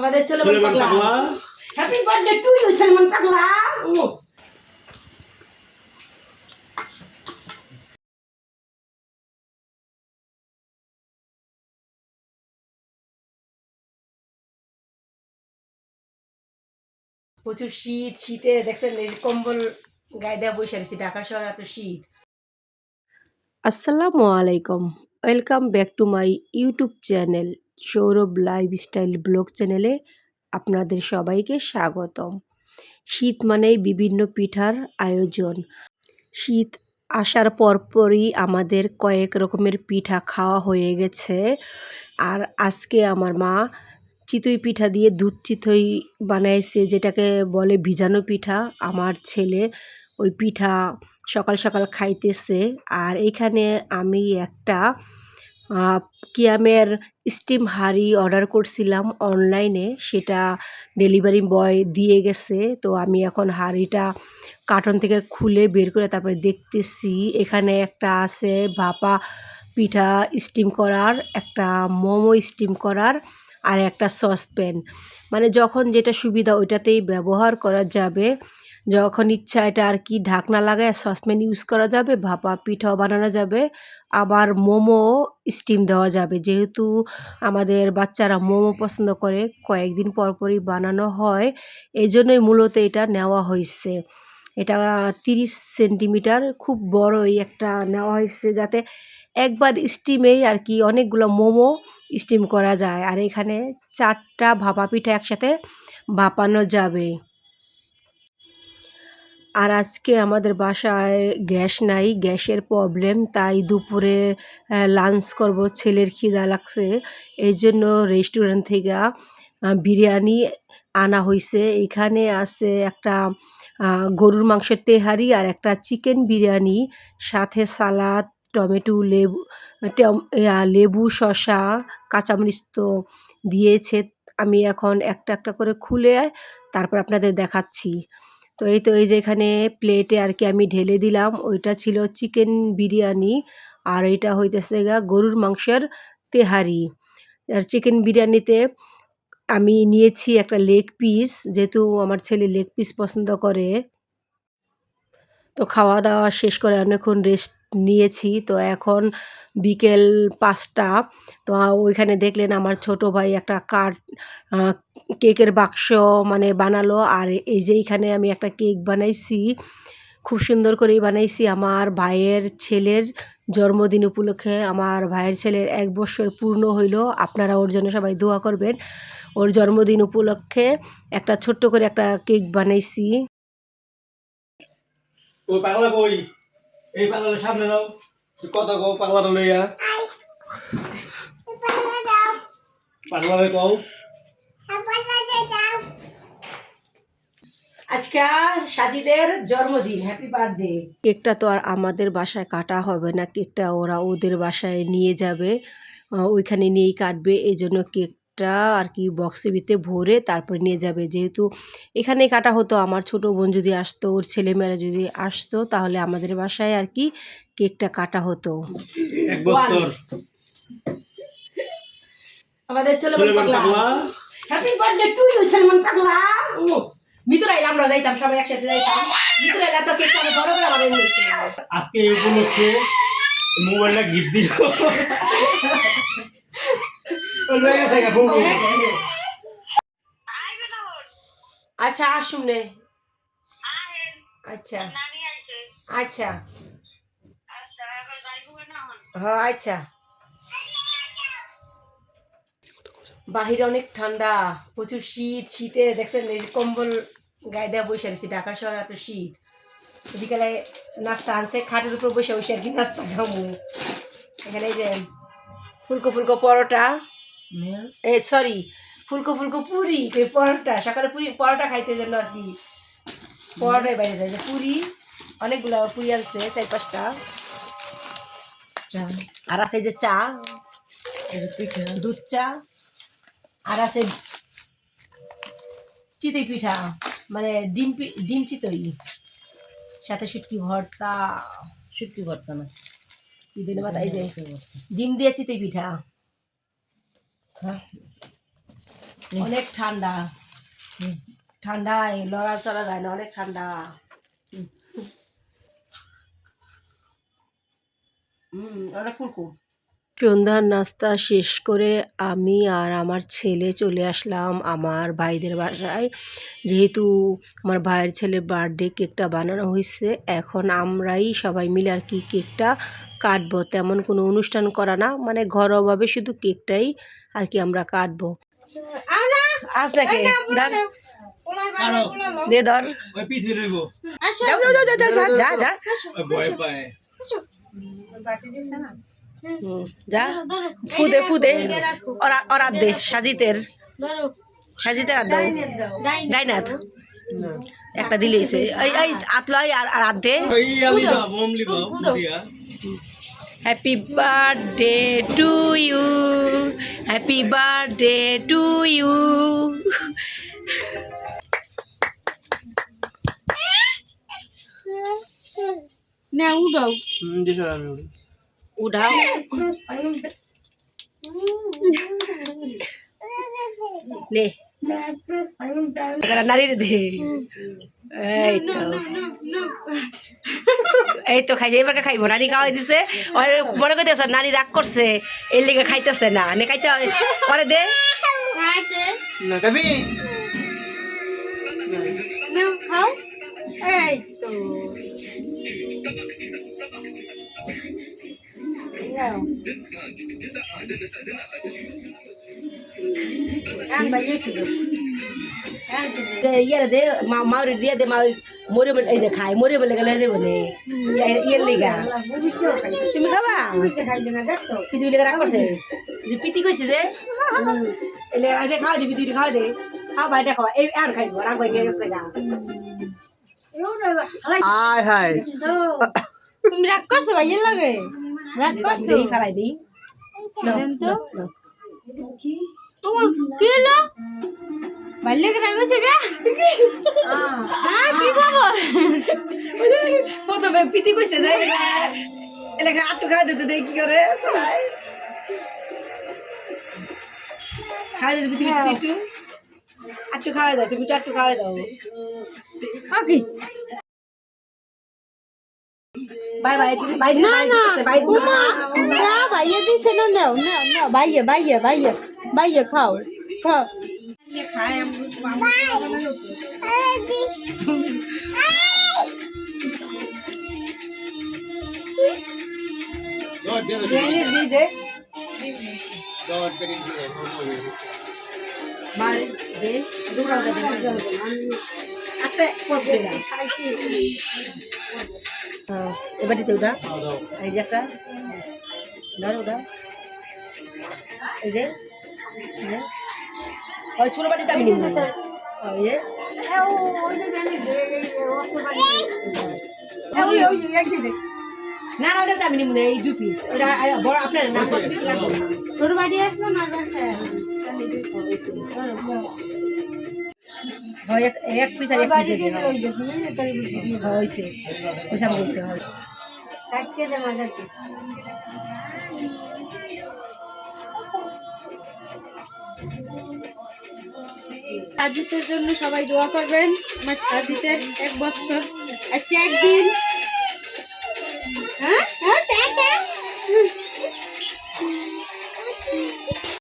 আমাদের সুলেমান পাগলা happy birthday to you Suleman পাগলা। প্রচুর শীত, শীতে দেখছেন এই কম্বল গায়ে দেওয়া বসে রয়েছি, ঢাকা শহরে এত শীত। আসসালামু আলাইকুম, welcome back to my YouTube channel Sourav lifestyle blog চ্যানেলে আপনাদের সবাইকে স্বাগতম। শীত মানেই বিভিন্ন পিঠার আয়োজন। শীত আসার পরপরই আমাদের কয়েক রকমের পিঠা খাওয়া হয়ে গেছে। আর আজকে আমার মা চিতই পিঠা দিয়ে দুধ চিতই বানাইছে, যেটাকে বলে ভিজানো পিঠা। আমার ছেলে ওই পিঠা সকাল সকাল খাইতেছে। আর এখানে আমি একটা কিয়ামের স্টিম হাঁড়ি অর্ডার করছিলাম অনলাইনে, সেটা ডেলিভারি বয় দিয়ে গেছে। তো আমি এখন হাঁড়িটা কার্টন থেকে খুলে বের করে তারপরে দেখতেছি। এখানে একটা আছে ভাপা পিঠা স্টিম করার, একটা মোমো স্টিম করার, আর একটা সসপ্যান। মানে যখন যেটা সুবিধা ওইটাতেই ব্যবহার করা যাবে। যখন ইচ্ছা এটা আর কি ঢাকনা লাগায় সসপ্যান ইউজ করা যাবে, ভাপা পিঠাও বানানো যাবে, আবার মোমো স্টিম দেওয়া যাবে। যেহেতু আমাদের বাচ্চারা মোমো পছন্দ করে, কয়েকদিন পরপরই বানানো হয়, এই জন্যই মূলত এটা নেওয়া হয়েছে। এটা 30 সেন্টিমিটার খুব বড়ই একটা নেওয়া হয়েছে, যাতে একবার স্টিমেই আর কি অনেকগুলো মোমো স্টিম করা যায়। আর এখানে 4টা ভাপা পিঠা একসাথে ভাপানো যাবে। আর আজকে আমাদের বাসায় গ্যাস নাই, গ্যাসের প্রবলেম, তাই দুপুরে লাঞ্চ করব। ছেলের খিদা লাগছে, এই জন্য রেস্টুরেন্ট থেকে বিরিয়ানি আনা হয়েছে। এখানে আছে একটা গরুর মাংসের তেহারি আর একটা চিকেন বিরিয়ানি, সাথে সালাদ, টমেটো, লেবু, শসা, কাঁচামরিচ তো দিয়েছে। আমি এখন একটা একটা করে খুলে তারপর আপনাদের দেখাচ্ছি। তো এই যে এখানে প্লেটে আর কি আমি ঢেলে দিলাম, ওইটা ছিল চিকেন বিরিয়ানি, আর এটা হইতেছে গরুর মাংসের তেহারি। আর চিকেন বিরিয়ানিতে আমি নিয়েছি একটা লেগ পিস, যেহেতু আমার ছেলে লেগ পিস পছন্দ করে। তো খাওয়া দাওয়া শেষ করে অনেকক্ষণ রেস্ট নিয়েছি। তো এখন বিকেল 5টা। তো ওইখানে দেখলেন আমার ছোট ভাই একটা কেকের বাক্স মানে বানালো। আর এই যে এইখানে আমি একটা কেক বানাইছি, খুব সুন্দর করেই বানাইছি। আমার ভাইয়ের ছেলের জন্মদিন উপলক্ষে, আমার ভাইয়ের ছেলের 1 বছর পূর্ণ হইল। আপনারা ওর জন্য সবাই দোয়া করবেন। ওর জন্মদিন উপলক্ষে একটা ছোট্ট করে একটা কেক বানাইছি। ওই পাগলা কই? এই পাগলার সামনে দাও, কথা কও পাগলার লইয়া। পাগলারে কও আজকে সাজিদের জন্মদিন, হ্যাপি বার্থডে। কেকটা তো আর আমাদের বাসায় কাটা হবে না, কেকটা ওরা ওদের বাসায় নিয়ে যাবে, ওইখানে নিয়েই কাটবে। এই জন্য কেকটা আর কি বক্সের ভিতরে ভরে তারপরে নিয়ে যাবে। যেহেতু এখানেই কাটা হতো, আমার ছোটো বোন যদি আসতো, ওর ছেলেমেয়েরা যদি আসতো, তাহলে আমাদের বাসায় আর কি কেকটা কাটা হতো। 1 বছর আমাদের সুলেমান সুলেমান পাগলা পাগলা। Happy birthday to you Suleman পাগলা। ভিতরে আইলে আমরা যাইতাম, সবাই একসাথে যাইতাম। ভিতরে আইলে তো কেক বড় করে আমাদের নিতে। আজকে এই উপলক্ষে মোবাইলটা গিফট দিল। ওই জায়গা থেকে বুবু। আচ্ছা আসুন নে। আচ্ছা আচ্ছা হ্যাঁ আচ্ছা। বাহিরে অনেক ঠান্ডা, প্রচুর শীত, শীতে দেখছেন এই কম্বল গায়ে দেওয়া বসে রয়েছি, ঢাকা শহরে এত শীত। বিকালে নাস্তা আনছে, খাটের উপর বসে বসে আর কি নাস্তা খাবো। এখানে এই যে ফুলকো ফুলকো পরোটা, সরি ফুলকো ফুলকো পুরি, ওই পরোটা সকালে পরোটা খাইতে জন্য আর কি পরোটাই বাইরে যায়। যে পুরি অনেকগুলো পুরি আনছে, 4-5টা। আর আছে যে চা, দুধ চা, আর আছে চিতই পিঠা, মানে ডিম চিতই, সাথে শুটকি ভর্তা না কি দিনে বাতা, এই যে ডিম দিয়ে চিতই পিঠা। অনেক ঠান্ডা ঠান্ডায় লড়াচড়া যায় না, অনেক ঠান্ডা। অনেক ফুলকু। সন্ধ্যার নাস্তা শেষ করে আমি আর আমার ছেলে চলে আসলাম আমার ভাইদের বাসায়। যেহেতু আমার ভাইয়ের ছেলের বার্থডে কেকটা বানানো হয়েছে, এখন আমরাই সবাই মিলে আর কি কেকটা কাটবো। তেমন কোনো অনুষ্ঠান করা না, মানে ঘরোয়াভাবে শুধু কেকটাই আর কি আমরা কাটবো। আসলে কে ধর কারো দে ধর ওই পিছে রইব যাও যাও যাও যাও যাও, যা যা ওই ভয় পায়। যা ফুদে ফুদে ওরা ওরা দে সাজিতের সাজিতের আর দাও ডাইনাথ একটা দিলেইছে এই এই আতলাই আর আর আধ দে। ওই আলি দাও বমলি দাও দিয়া happy birthday to you, happy birthday to you. না উড়াও দিছো আমি উঠাও নে নারী দে। এই তো এই তো খাইছে, এবার খাইবো। নানি খাওয়াই দিছে, মনে করতেছ নানি রাগ করছে এর লিগে খাইতেছে না, নে খাইতে পরে দে। আছে না কবি না খাও এই তো নাও আম বাইয়ে কি দো ইয়ে দে মাউরি দিয়ে দে, মা মরে বলে এই যে খাই, মরে বলে গেলে যাবো নে ইয়ের লিগা। তুমি খাবা পৃথিবী লেগে রাগ করছে যে পিতি কইছে যে এলে খাওয়া দিবি, তুই খাওয়া দে। খাও ভাইটা খাওয়া এই আর খাইবো, রাগ ভাই গেছে গা। আয় হায় তুমি রাগ করছো ভাইয়ে লাগে রাগ করছো দেই ফেলাই দেই দেন তো তোমার কি হলো ভাইলে রাগ হইছে গা হ্যাঁ কি খবর প্রথমে পিতি কইছে যে এলে আটটু খাওয়া দিতে দেই কি করে খাওয়া দিতে পিতি একটু আটটু খাওয়া দাও, তুমি একটু খাওয়া দাও। ওকে বাই বাই বাই না না বাই না ভাইয়ে দিছে না নাও না না ভাইয়ে ভাইয়ে ভাইয়ে ভাইয়ে খাও খাও দর দে দি দে দর করে দিয়ে মার দে দুটো দে আস্তে করবে না। এবার দিতে ওটা দাও এই যে একটা ধর ওটা এই যে ওই ছোট বাটিতে আমি নিব ওই যে না না ওটা আমি নিব না, এই 2 পিস ওটা বড় আপনার না কত পিস লাগবে ছোট বাড়ি আসলো মার বাসায় হয় এক পিস আর এক পিস দিয়ে হইছে পয়সা হইছে হয় কাটকে দে মাঝাতে সাজিতের জন্য সবাই দোয়া করবেন। আমার সাজিতের 1 বছর আজকে একদিন হ্যাঁ হ্যাঁ